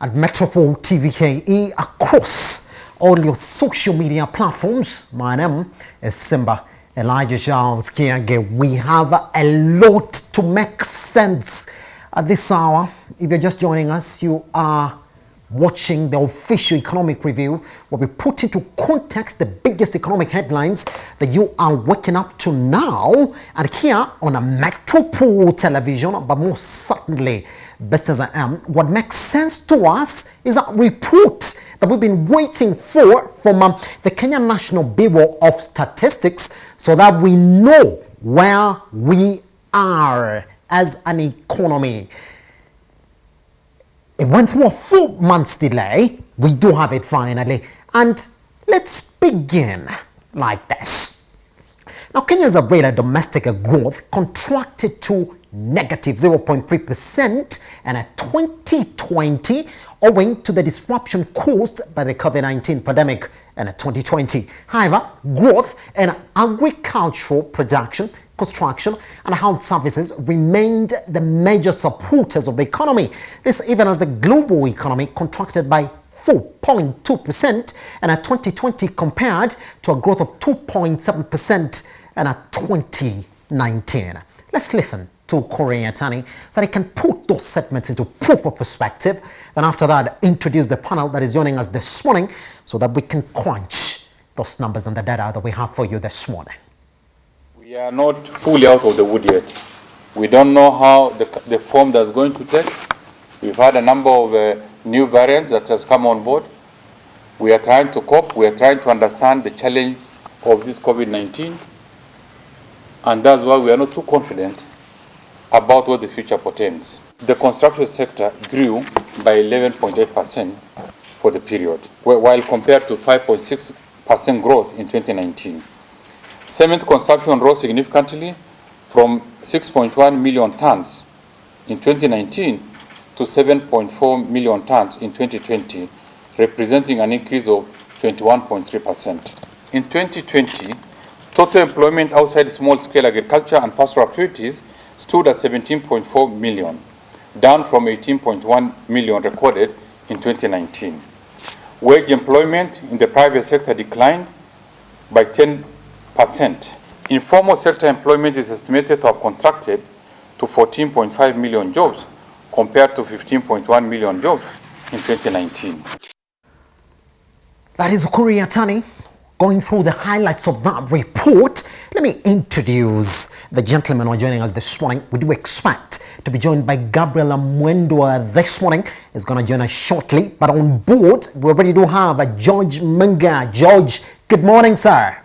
at Metropole TVKE across all your social media platforms. My name is Simba. Elijah Charles Kiage. We have a lot to make sense at this hour. If you're just joining us, you are watching the official economic review, where we put into context the biggest economic headlines that you are waking up to now, and here on a Metropole television. But most certainly, best as I am, what makes sense to us is a report that we've been waiting for from the Kenya National Bureau of Statistics, so that we know where we are as an economy. It went through a 4 months delay. We do have it finally. And let's begin like this. Now, Kenya's rate of domestic growth contracted to negative 0.3% in 2020, owing to the disruption caused by the COVID-19 pandemic in 2020. However, growth in agricultural production, construction and health services remained the major supporters of the economy. This even as the global economy contracted by 4.2% in 2020 compared to a growth of 2.7% in 2019. Let's listen to Korean attorney so that he can put those segments into proper perspective. Then after that, introduce the panel that is joining us this morning so that we can crunch those numbers and the data that we have for you this morning. We are not fully out of the wood yet. We don't know how the form that's going to take. We've had a number of new variants that has come on board. We are trying to cope. We are trying to understand the challenge of this COVID-19. And that's why we are not too confident about what the future portends. The construction sector grew by 11.8% for the period, while compared to 5.6% growth in 2019. Cement consumption rose significantly from 6.1 million tons in 2019 to 7.4 million tons in 2020, representing an increase of 21.3%. In 2020, total employment outside small-scale agriculture and pastoral activities stood at 17.4 million, down from 18.1 million recorded in 2019. Wage employment in the private sector declined by 10%. Informal sector employment is estimated to have contracted to 14.5 million jobs compared to 15.1 million jobs in 2019. That is Korean attorney going through the highlights of that report. Let me introduce the gentleman who are joining us this morning. We do expect to be joined by GABRIEL MWENDWA this morning. He's going to join us shortly. But on board, we already do have a George MUNGA. George, good morning, sir.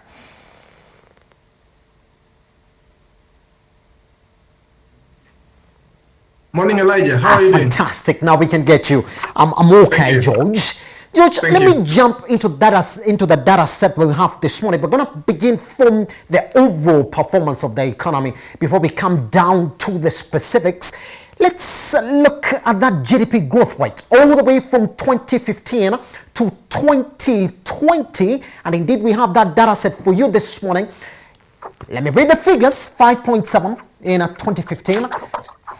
Morning, Elijah. How are you doing? Fantastic. Now we can get you. I'm okay, George. George, let me jump into the data set we have this morning. We're going to begin from the overall performance of the economy before we come down to the specifics. Let's look at that GDP growth rate all the way from 2015 to 2020. And indeed, we have that data set for you this morning. Let me read the figures. 5.7 in 2015,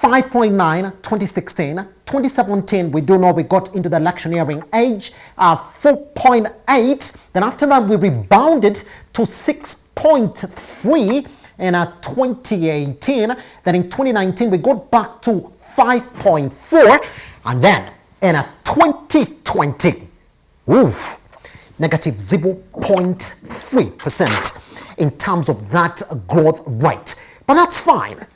5.9 2016, 2017 we do know we got into the electioneering age, 4.8. Then after that we rebounded to 6.3 in 2018. Then in 2019 we got back to 5.4, and then in 2020, negative 0.3% in terms of that growth rate. But that's fine.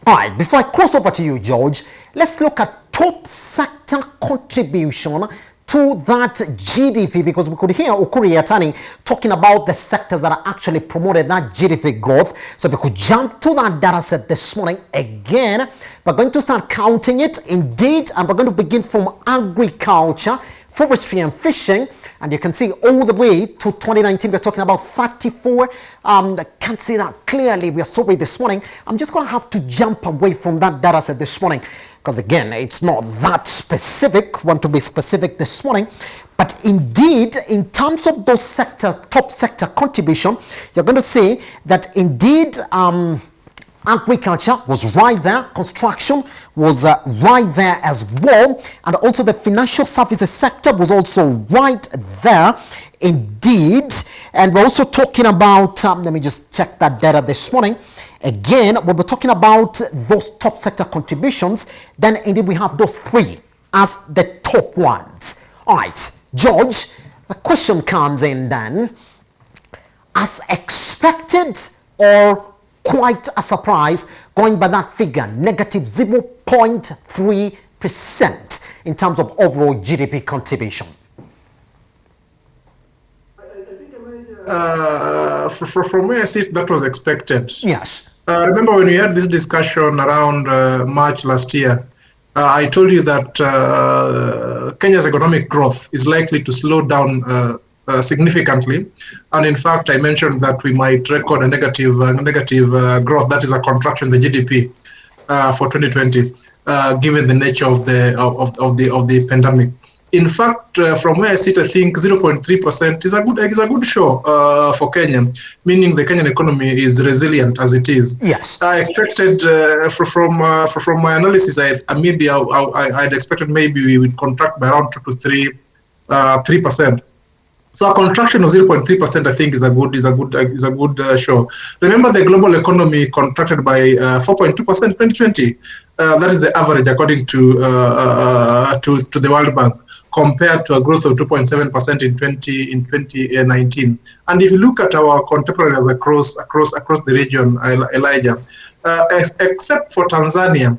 All right, before I cross over to you, George, let's look at top sector contribution to that GDP, because we could hear Okuri Atani talking about the sectors that are actually promoted that GDP growth. So if we could jump to that data set this morning again, we're going to start counting it indeed, and we're going to begin from agriculture, forestry and fishing. And you can see all the way to 2019, we're talking about 34. I can't see that clearly. We are sorry this morning. I'm just going to have to jump away from that data set this morning, because again, it's not that specific. Want to be specific this morning. But indeed, in terms of those sector, top sector contribution, you're going to see that indeed Agriculture was right there. Construction was right there as well. And also the financial services sector was also right there indeed. And we're also talking about, let me just check that data this morning. Again, when we're talking about those top sector contributions, then indeed we have those three as the top ones. All right, George, the question comes in then, as expected or quite a surprise, going by that figure, negative 0.3% in terms of overall GDP contribution? From where I sit, that was expected. Yes. Remember when we had this discussion around March last year, I told you that Kenya's economic growth is likely to slow down significantly, and in fact, I mentioned that we might record a negative growth, that is a contraction in the GDP for 2020, given the nature of the pandemic. In fact, from where I sit, I think 0.3% is a good show for Kenya, meaning the Kenyan economy is resilient as it is. Yes. I expected from my analysis, I'd expected maybe we would contract by around 2 to 3%. So a contraction of 0.3%, I think, is a good show. Remember, the global economy contracted by 4.2% in 2020. That is the average according to the World Bank, compared to a growth of 2.7% in 2019. And if you look at our contemporaries across the region, Elijah, except for Tanzania,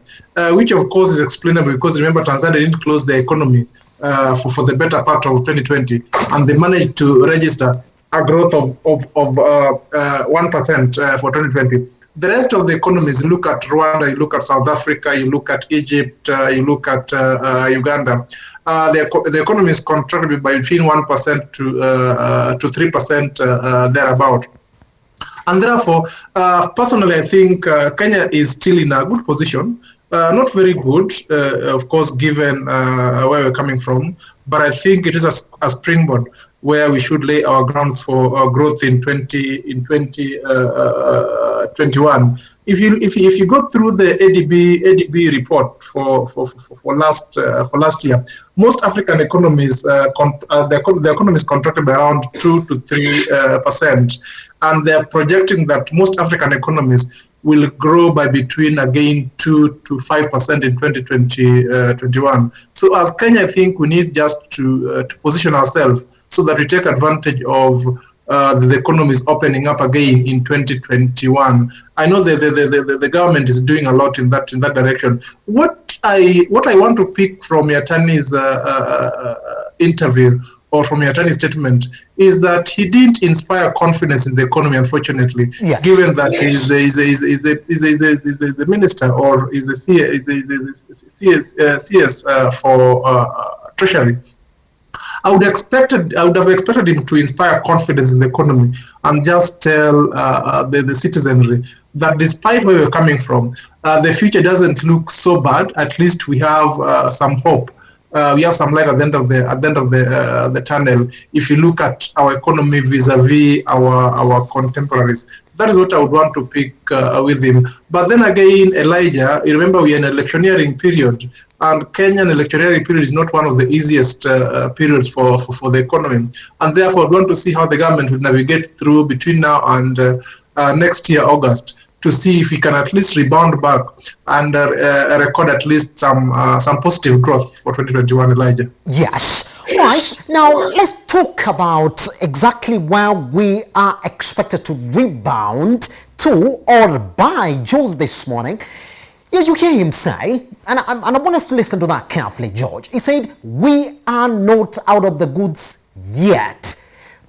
which of course is explainable because remember Tanzania didn't close the economy for the better part of 2020, and they managed to register a growth of 1% for 2020. The rest of the economies, you look at Rwanda, you look at South Africa, you look at Egypt, you look at Uganda, the economies contracted by between 1% to 3% thereabout. And therefore, personally, I think Kenya is still in a good position. Not very good, of course, given where we're coming from, but I think it is a springboard where we should lay our grounds for growth in 2021. If you go through the ADB report for last year, most African economies the economies contracted by around 2 to 3%, and they're projecting that most African economies will grow by between, again, 2 to 5% in 2021. So as Kenya, I think we need just to position ourselves so that we take advantage of the economy is opening up again in 2021. I know the government is doing a lot in that direction. What I want to pick from Yatani's interview or from Yatani's statement is that he didn't inspire confidence in the economy, unfortunately, yes, given that he's a minister or is a CS for Treasury. I would have expected him to inspire confidence in the economy and just tell the citizenry that despite where we're coming from, the future doesn't look so bad. At least we have some hope. We have some light at the end of the tunnel. If you look at our economy vis-a-vis our contemporaries, that is what I would want to pick with him. But then again, Elijah, you remember we are in an electioneering period, and Kenyan electioneering period is not one of the easiest periods for the economy, and therefore we want to see how the government will navigate through between now and next year, August, to see if we can at least rebound back and record at least some positive growth for 2021, Elijah. Yes. Right. Now, let's talk about exactly where we are expected to rebound to or by George this morning. Yes, you hear him say, and I want us to listen to that carefully, George. He said, we are not out of the goods yet.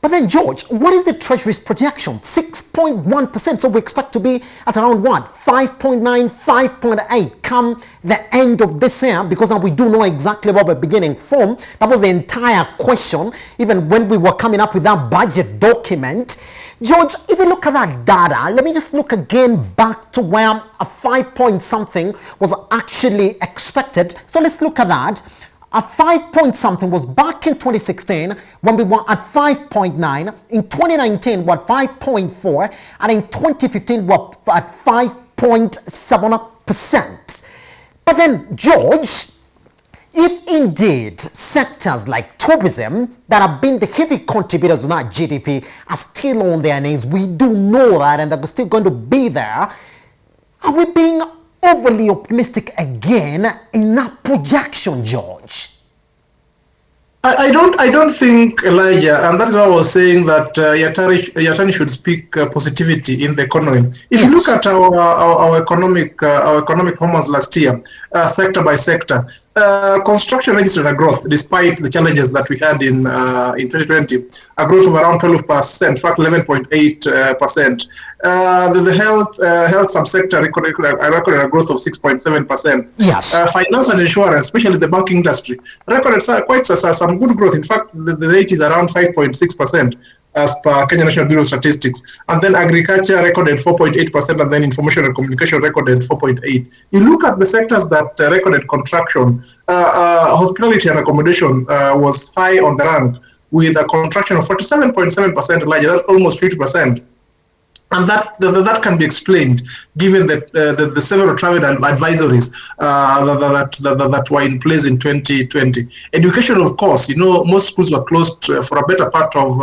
But then, George, what is the Treasury's projection? 6.1%. So we expect to be at around what? 5.9, 5.8 come the end of this year, because now we do know exactly what we're beginning from. That was the entire question, even when we were coming up with that budget document. George, if you look at that data, let me just look again back to where a 5 point something was actually expected. So let's look at that. A 5 point something was back in 2016 when we were at 5.9. In 2019, we're at 5.4. And in 2015, we're at 5.0. 5.7%. But then, George, if indeed sectors like tourism that have been the heavy contributors to that GDP are still on their knees, we do know that, and they're still going to be there, are we being overly optimistic again in that projection, George? I don't think, Elijah, and that's why I was saying that Yatani should speak positivity in the economy. If you look at our economic performance last year, sector by sector, construction registered a growth despite the challenges that we had in 2020, a growth of around 12%, in fact 11.8%. The health subsector recorded a growth of 6.7%. Yes. Finance and insurance, especially the banking industry, recorded quite some good growth. In fact, the rate is around 5.6%. As per Kenya National Bureau of Statistics. And then agriculture recorded 4.8%, and then information and communication recorded 4.8%. You look at the sectors that recorded contraction, hospitality and accommodation was high on the rank with a contraction of 47.7%, like that's almost 50%. And that can be explained given that the several travel advisories that were in place in 2020. Education, of course, most schools were closed for a better part of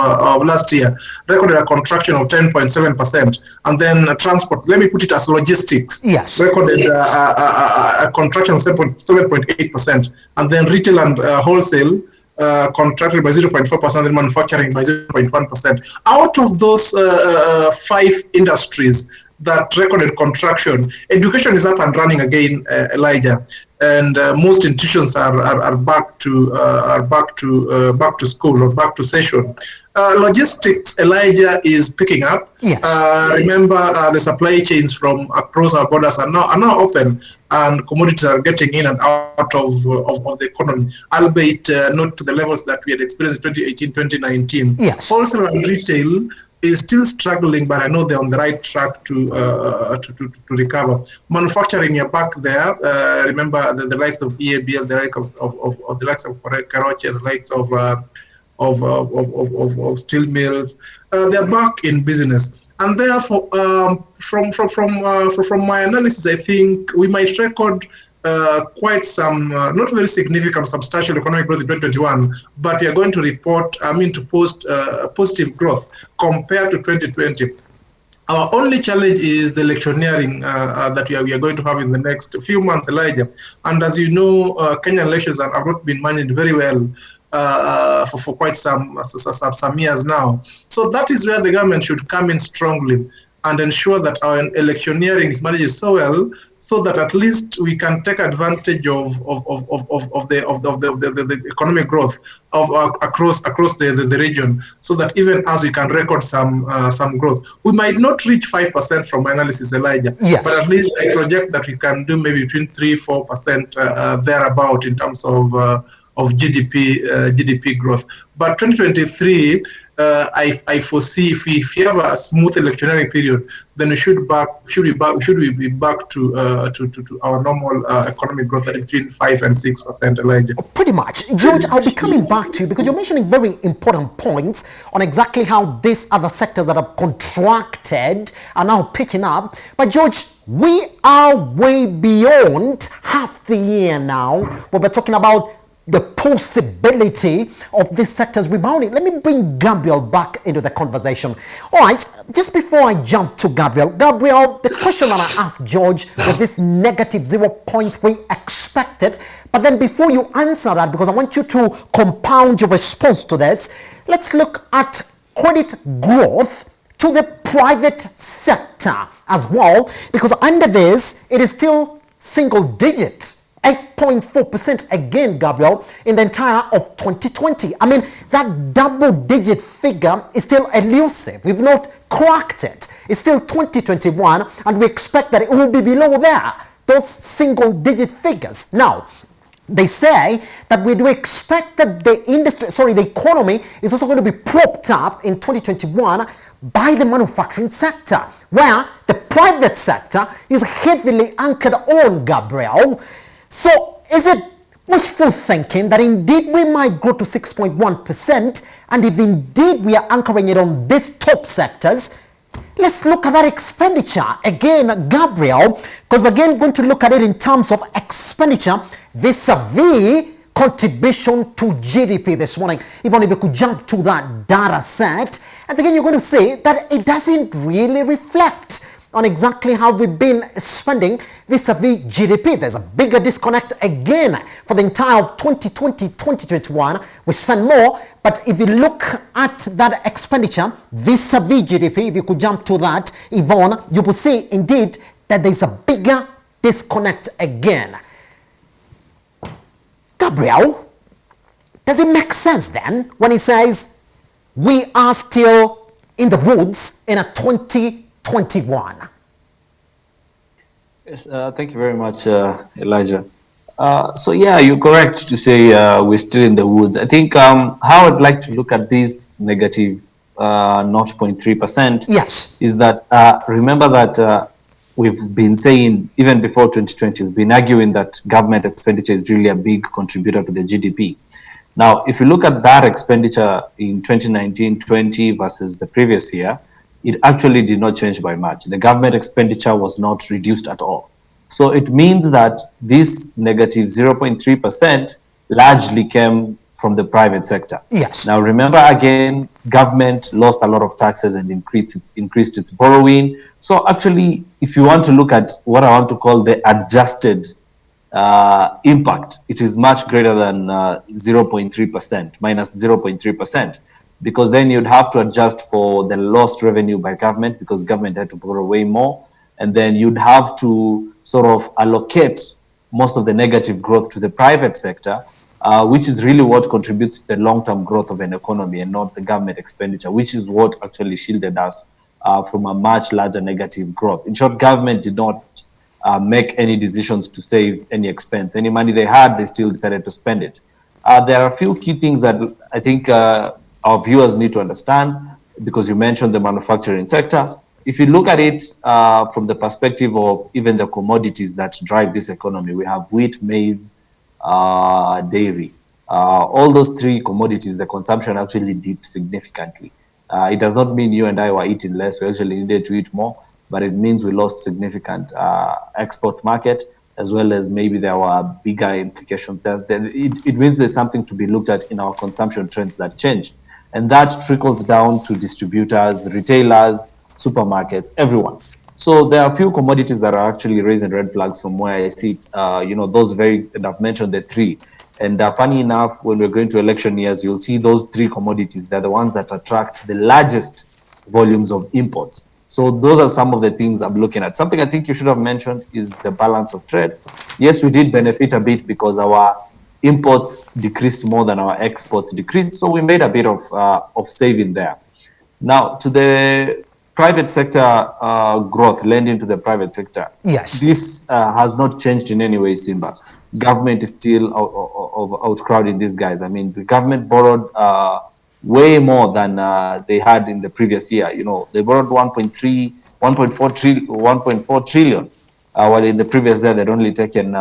last year, recorded a contraction of 10.7%. And then transport, let me put it as logistics, yes, recorded a contraction of 7.8%. And then retail and wholesale contracted by 0.4%, and manufacturing by 0.1%. Out of those 5 industries that recorded contraction, education is up and running again, Elijah, and most institutions are back to school or back to session. Logistics, Elijah, is picking up. Yes. Remember, the supply chains from across our borders are now open, and commodities are getting in and out of the economy, albeit not to the levels that we had experienced in 2018, 2019. Yes. Wholesale and retail is still struggling, but I know they're on the right track to recover. Manufacturing, you're back there. Remember the likes of EABL, the likes of Karoche, the likes of steel mills. They're back in business, and therefore, from my analysis, I think we might record quite some not very significant, substantial economic growth in 2021, but we are going to post positive growth compared to 2020. Our only challenge is the electioneering that we are going to have in the next few months, Elijah. And as you know, Kenyan elections have not been managed very well for quite some years now. So that is where the government should come in strongly and ensure that our electioneering is managed so well, so that at least we can take advantage of the economic growth across the region, so that even as we can record some growth, we might not reach 5% from my analysis, Elijah. Yes. But at least I project that we can do maybe between 3-4% thereabout in terms of GDP growth. But 2023. I foresee if we have a smooth electionary period, then we should be back to our normal economic growth at between 5 and 6%, Elijah. Pretty much. George, I'll be coming back to you because you're mentioning very important points on exactly how these other sectors that have contracted are now picking up. But George, we are way beyond half the year now when we're talking about the possibility of these sectors rebounding. Let me bring Gabriel back into the conversation. All right, just before I jump to Gabriel, the question that I asked George was this negative 0.3 expected. But then before you answer that, because I want you to compound your response to this, let's look at credit growth to the private sector as well, because under this, it is still single digit. 8.4% again, Gabriel, in the entire of 2020. I mean, that double-digit figure is still elusive. We've not cracked it. It's still 2021, and we expect that it will be below there, those single-digit figures. Now, they say that we do expect that the economy is also going to be propped up in 2021 by the manufacturing sector, where the private sector is heavily anchored on, Gabriel. So is it wishful thinking that indeed we might grow to 6.1%, and if indeed we are anchoring it on these top sectors, let's look at that expenditure again, Gabriel, because we're again going to look at it in terms of expenditure vis-a-vis contribution to GDP this morning. Even if you could jump to that data set, and again you're going to say that it doesn't really reflect on exactly how we've been spending vis-a-vis GDP. There's a bigger disconnect again for the entire of 2020-2021. We spend more, but if you look at that expenditure vis-a-vis GDP, if you could jump to that, Yvonne, you will see indeed that there's a bigger disconnect again. Gabriel, does it make sense then when he says we are still in the woods in a 2021? Yes, thank you very much, Elijah. So yeah, you're correct to say we're still in the woods. I think how I'd like to look at this negative 0.3% yes, is that remember that we've been saying even before 2020, we've been arguing that government expenditure is really a big contributor to the GDP. Now, if you look at that expenditure in 2019-20 versus the previous year, it actually did not change by much. The government expenditure was not reduced at all. So it means that this negative 0.3% largely came from the private sector. yes. Now, remember again, government lost a lot of taxes and increased its borrowing. So actually, if you want to look at what I want to call the adjusted impact, it is much greater than 0.3%, minus 0.3%. Because then you'd have to adjust for the lost revenue by government because government had to borrow way more. And then you'd have to sort of allocate most of the negative growth to the private sector, which is really what contributes to the long-term growth of an economy and not the government expenditure, which is what actually shielded us from a much larger negative growth. In short, government did not make any decisions to save any expense. Any money they had, they still decided to spend it. There are a few key things that I think our viewers need to understand, because you mentioned the manufacturing sector. If you look at it from the perspective of even the commodities that drive this economy, we have wheat, maize, dairy. All those three commodities, the consumption actually dipped significantly. It does not mean you and I were eating less. We actually needed to eat more, but it means we lost significant export market, as well as maybe there were bigger implications. It means there's something to be looked at in our consumption trends that change. And that trickles down to distributors, retailers, supermarkets, everyone. So there are a few commodities that are actually raising red flags from where I see it. Those and I've mentioned the three. And funny enough, when we're going to election years, you'll see those three commodities. They're the ones that attract the largest volumes of imports. So those are some of the things I'm looking at. Something I think you should have mentioned is the balance of trade. Yes, we did benefit a bit because our imports decreased more than our exports decreased. So we made a bit of saving there. Now, to the private sector growth, lending to the private sector. Yes. This has not changed in any way, Simba. Government is still outcrowding these guys. I mean, the government borrowed way more than they had in the previous year. They borrowed 1.4 trillion, while in the previous year they'd only taken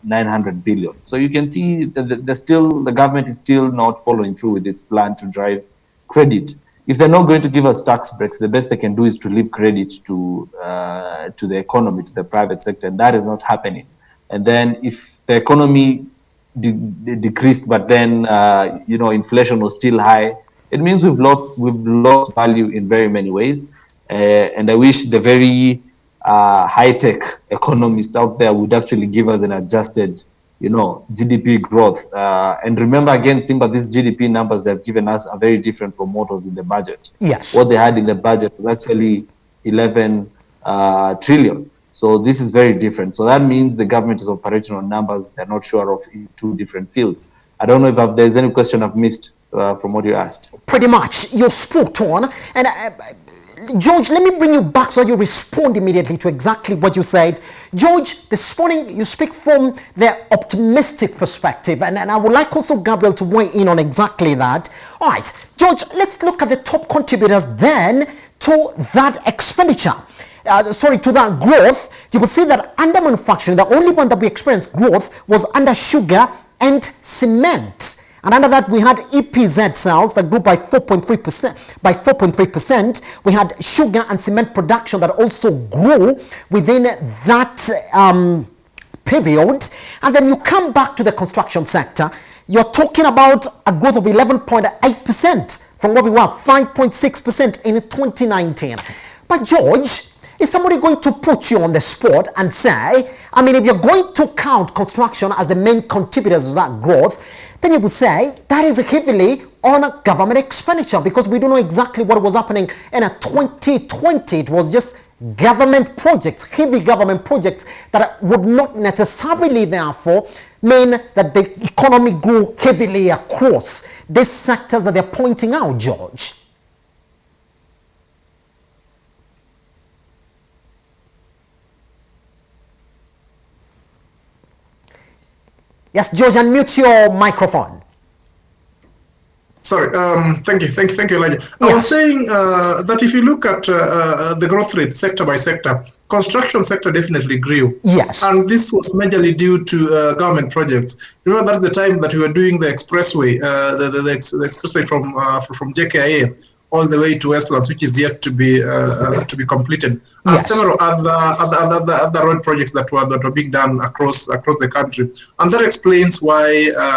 900 billion. So you can see that the government is still not following through with its plan to drive credit. If they're not going to give us tax breaks, the best they can do is to leave credit to the economy, to the private sector, and that is not happening. And then if the economy decreased, but then inflation was still high, it means we've lost value in very many ways. And I wish the very high-tech economists out there would actually give us an adjusted, GDP growth. And remember again, Simba, these GDP numbers they've given us are very different from what was in the budget. Yes. What they had in the budget was actually 11 trillion. So this is very different. So that means the government is operating on numbers they're not sure of in two different fields. I don't know if there's any question I've missed from what you asked. Pretty much. You're spot on. And George, let me bring you back so you respond immediately to exactly what you said. George, this morning you speak from the optimistic perspective, and I would like also Gabriel to weigh in on exactly that. All right, George, let's look at the top contributors then to that expenditure. To that growth. You will see that under manufacturing, the only one that we experienced growth was under sugar and cement. And under that, we had EPZ sales that grew by 4.3%. We had sugar and cement production that also grew within that period. And then you come back to the construction sector, you're talking about a growth of 11.8% from where we were 5.6% in 2019. But George, is somebody going to put you on the spot and say, I mean, if you're going to count construction as the main contributors to that growth, then you would say that is heavily on government expenditure, because we don't know exactly what was happening in 2020. It was just government projects, heavy government projects that would not necessarily therefore mean that the economy grew heavily across these sectors that they're pointing out, George. Yes, George, unmute your microphone. Sorry, thank you, Elijah. Yes. I was saying that if you look at the growth rate sector by sector, construction sector definitely grew. Yes. And this was majorly due to government projects. Remember, that's the time that we were doing the expressway, the expressway from JKIA all the way to Westlands, which is yet to be completed, and yes. several other road projects that were being done across the country, and that explains why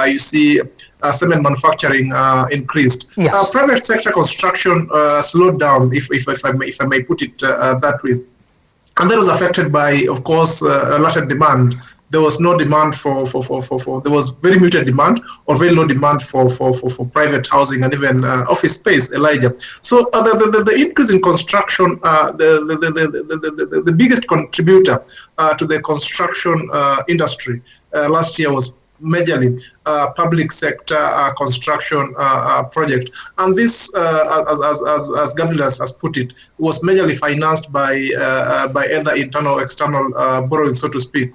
you see cement manufacturing increased. Yes. Private sector construction slowed down, if I may put it that way, and that was affected by, of course, latent demand. There was no demand for there was very muted demand or very low demand for private housing and even office space, Elijah. So the increase in construction, the biggest contributor to the construction industry last year was majorly public sector construction project, and this, as Gabriel has put it, was majorly financed by either internal or external borrowing, so to speak.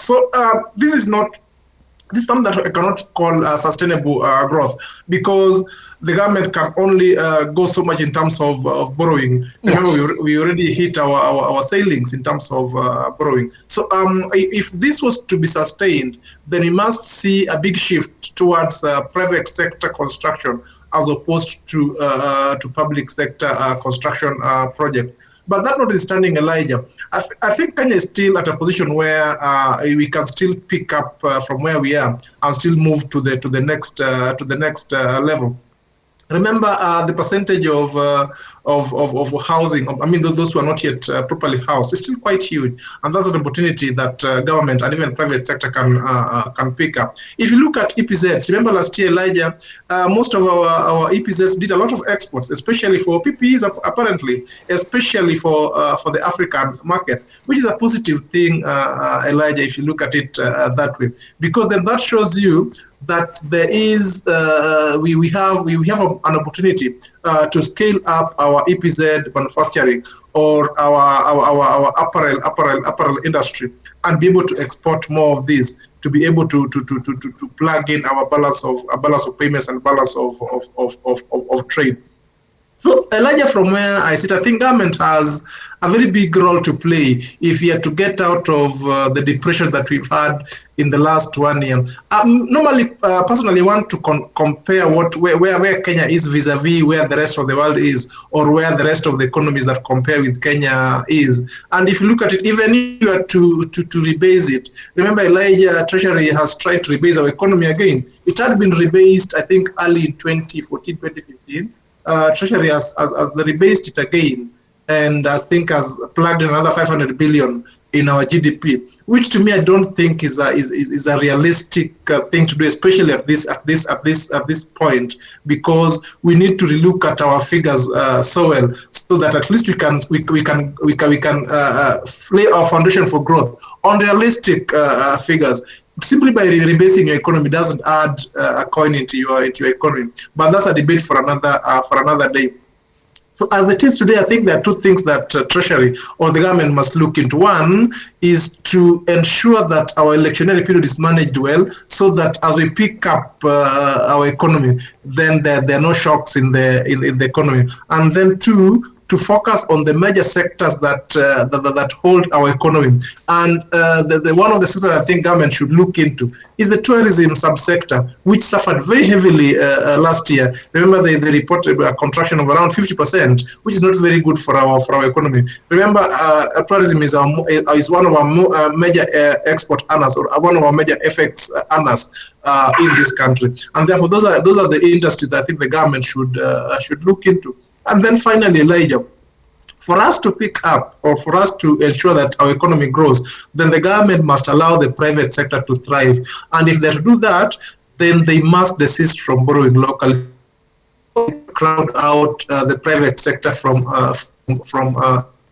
So this is something that I cannot call sustainable growth, because the government can only go so much in terms of borrowing. Yes. Remember, we already hit our ceilings in terms of borrowing. So if this was to be sustained, then we must see a big shift towards private sector construction as opposed to public sector construction project. But that notwithstanding, Elijah, I think Kenya is still at a position where we can still pick up from where we are and still move to the next level. Remember the percentage of housing, I mean, those who are not yet properly housed, is still quite huge, and that's an opportunity that government and even private sector can pick up. If you look at EPZs, remember last year, Elijah, most of our EPZs did a lot of exports, especially for PPEs, apparently, especially for the African market, which is a positive thing, Elijah, if you look at it that way, because then that shows you that there is we have an opportunity to scale up our EPZ manufacturing or our apparel industry and be able to export more of these, to be able to plug in our balance of payments and balance of trade. So, Elijah, from where I sit, I think government has a very big role to play if we are to get out of the depression that we've had in the last 1 year. Normally, personally, want to compare where Kenya is vis-a-vis where the rest of the world is, or where the rest of the economies that compare with Kenya is. And if you look at it, even if you are to rebase it, remember, Elijah, Treasury has tried to rebase our economy again. It had been rebased, I think, early in 2014, 2015. Treasury has rebased it again, and I think has plugged in another 500 billion in our GDP, which to me I don't think is a realistic thing to do, especially at this point, because we need to relook at our figures so well, so that at least we can lay our foundation for growth on realistic figures. Simply by rebasing your economy doesn't add a coin into your economy, but that's a debate for another day. So as it is today, I think there are two things that Treasury or the government must look into. One is to ensure that our electionary period is managed well, so that as we pick up our economy, then there are no shocks in the economy. And then two, to focus on the major sectors that hold our economy. And one of the sectors I think government should look into is the tourism subsector, which suffered very heavily last year. Remember, they reported a contraction of around 50%, which is not very good for our economy. Remember, tourism is one of our major export earners, or one of our major FX earners in this country. And therefore, those are the industries that I think the government should look into. And then finally, Elijah, for us to pick up, or for us to ensure that our economy grows, then the government must allow the private sector to thrive. And if they're to do that, then they must desist from borrowing locally, crowd out the private sector from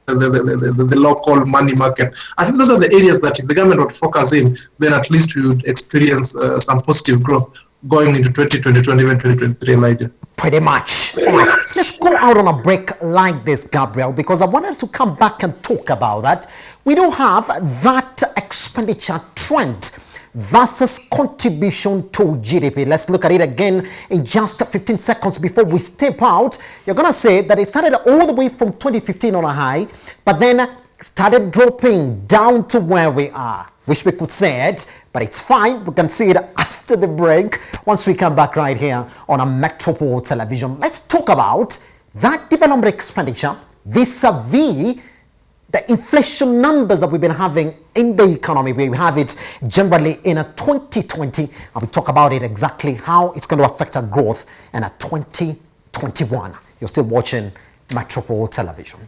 the local money market. I think those are the areas that if the government would focus in, then at least we would experience some positive growth going into 2022 and even 2023, Elijah. Pretty much. All right, let's go out on a break like this, Gabriel, because I want us to come back and talk about that. We do have that expenditure trend versus contribution to GDP. Let's look at it again in just 15 seconds before we step out. You're going to say that it started all the way from 2015 on a high, but then started dropping down to where we are. Wish we could say it, but it's fine. We can see it after the break once we come back right here on a Metropole Television. Let's talk about that development expenditure vis-a-vis the inflation numbers that we've been having in the economy. We have it generally in a 2020, and we talk about it exactly how it's going to affect our growth in a 2021. You're still watching Metropole Television.